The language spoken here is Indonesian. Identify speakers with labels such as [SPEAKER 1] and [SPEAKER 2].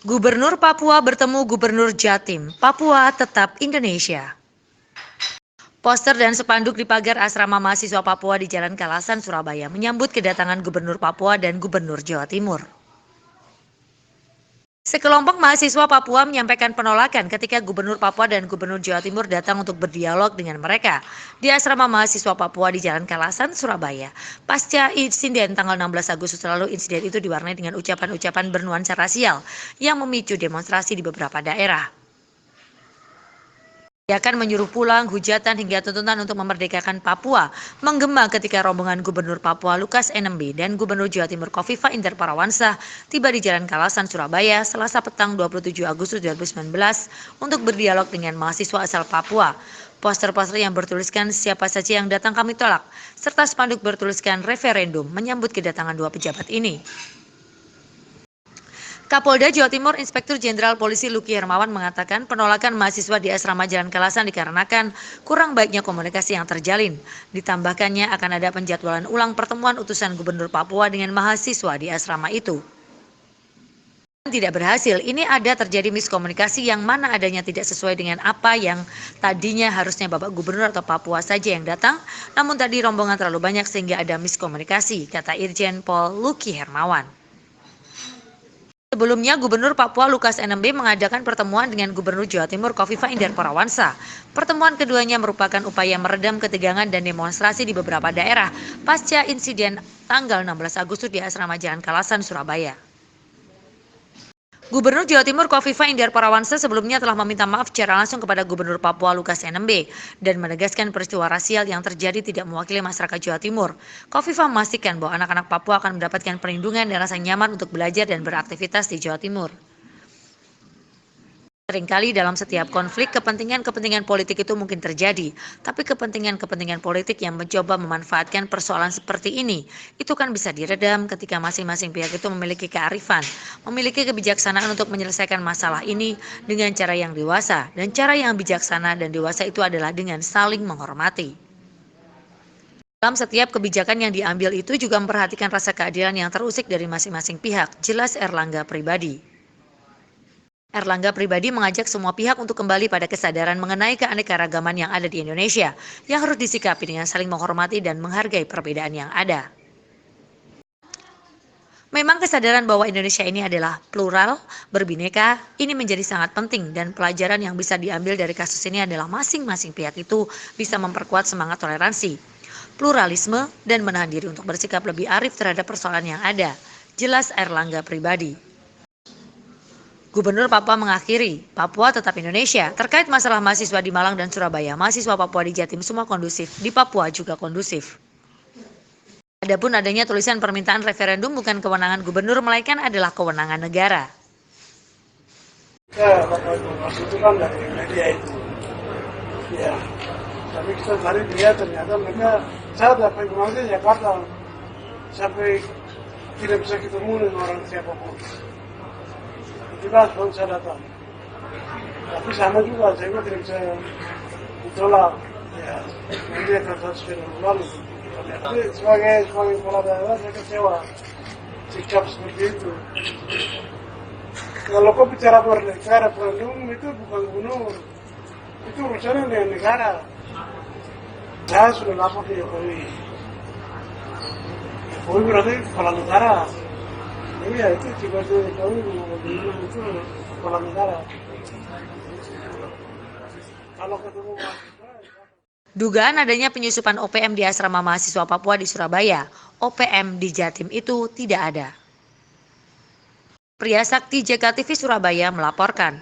[SPEAKER 1] Gubernur Papua bertemu Gubernur Jatim, Papua tetap Indonesia. Poster dan spanduk di pagar asrama mahasiswa Papua di Jalan Kalasan, Surabaya menyambut kedatangan Gubernur Papua dan Gubernur Jawa Timur. Sekelompok mahasiswa Papua menyampaikan penolakan ketika Gubernur Papua dan Gubernur Jawa Timur datang untuk berdialog dengan mereka di asrama mahasiswa Papua di Jalan Kalasan, Surabaya. Pasca insiden tanggal 16 Agustus lalu, insiden itu diwarnai dengan ucapan-ucapan bernuansa rasial yang memicu demonstrasi di beberapa daerah. Dia akan menyuruh pulang, hujatan hingga tuntutan untuk memerdekakan Papua menggema ketika rombongan Gubernur Papua Lukas NMB dan Gubernur Jawa Timur Kofifa Indar Parawansa tiba di Jalan Kalasan, Surabaya, Selasa petang 27 Agustus 2019 untuk berdialog dengan mahasiswa asal Papua. Poster-poster yang bertuliskan "Siapa saja yang datang kami tolak" serta spanduk bertuliskan "Referendum" menyambut kedatangan dua pejabat ini. Kapolda Jawa Timur Inspektur Jenderal Polisi Luki Hermawan mengatakan penolakan mahasiswa di asrama Jalan Kalasan dikarenakan kurang baiknya komunikasi yang terjalin. Ditambahkannya akan ada penjadwalan ulang pertemuan utusan Gubernur Papua dengan mahasiswa di asrama itu. Tidak berhasil, ini ada terjadi miskomunikasi yang mana adanya tidak sesuai dengan apa yang tadinya harusnya Bapak Gubernur atau Papua saja yang datang, namun tadi rombongan terlalu banyak sehingga ada miskomunikasi, kata Irjen Pol Luki Hermawan. Sebelumnya, Gubernur Papua Lukas NMB mengadakan pertemuan dengan Gubernur Jawa Timur Kofifa Indar Parawansa. Pertemuan keduanya merupakan upaya meredam ketegangan dan demonstrasi di beberapa daerah pasca insiden tanggal 16 Agustus di asrama Jalan Kalasan, Surabaya. Gubernur Jawa Timur Kofifa Indar Parawansa sebelumnya telah meminta maaf secara langsung kepada Gubernur Papua Lukas NMB dan menegaskan peristiwa rasial yang terjadi tidak mewakili masyarakat Jawa Timur. Kofifa memastikan bahwa anak-anak Papua akan mendapatkan perlindungan dan rasa nyaman untuk belajar dan beraktivitas di Jawa Timur. Seringkali dalam setiap konflik, kepentingan-kepentingan politik itu mungkin terjadi, tapi kepentingan-kepentingan politik yang mencoba memanfaatkan persoalan seperti ini, itu kan bisa diredam ketika masing-masing pihak itu memiliki kearifan, memiliki kebijaksanaan untuk menyelesaikan masalah ini dengan cara yang dewasa, dan cara yang bijaksana dan dewasa itu adalah dengan saling menghormati. Dalam setiap kebijakan yang diambil itu juga memperhatikan rasa keadilan yang terusik dari masing-masing pihak, jelas Erlangga Pribadi. Erlangga Pribadi mengajak semua pihak untuk kembali pada kesadaran mengenai keanekaragaman yang ada di Indonesia, yang harus disikapi dengan saling menghormati dan menghargai perbedaan yang ada. Memang kesadaran bahwa Indonesia ini adalah plural, berbineka, ini menjadi sangat penting dan pelajaran yang bisa diambil dari kasus ini adalah masing-masing pihak itu bisa memperkuat semangat toleransi, pluralisme, dan menahan diri untuk bersikap lebih arif terhadap persoalan yang ada, jelas Erlangga Pribadi. Gubernur Papua mengakhiri, Papua tetap Indonesia. Terkait masalah mahasiswa di Malang dan Surabaya, mahasiswa Papua di Jatim semua kondusif, di Papua juga kondusif. Adapun adanya tulisan permintaan referendum bukan kewenangan gubernur, melainkan adalah kewenangan negara.
[SPEAKER 2] Ya, waktu itu kan dari media itu. Ya, tapi kita cari dia ternyata mereka, saya dapat informasi Jakarta, sampai tidak bisa ketemu dengan orang siapapun. Itulah sebab saya datang. Tapi sama juga, saya juga tidak bisa ditolak. Ya, nanti akan harus lalu. Tapi sebagai kepala daerah saya kecewa sikap seperti itu. Kalau kau bicara referendum itu bukan gubernur, itu urusannya dengan negara. Saya sudah lapor ke Jokowi. Jokowi berarti kepala negara. Iya, itu juga Jokowi itu kepala negara. Kalau ketemu
[SPEAKER 1] Dugaan adanya penyusupan OPM di asrama mahasiswa Papua di Surabaya, OPM di Jatim itu tidak ada. Pria Sakti JKTV Surabaya melaporkan.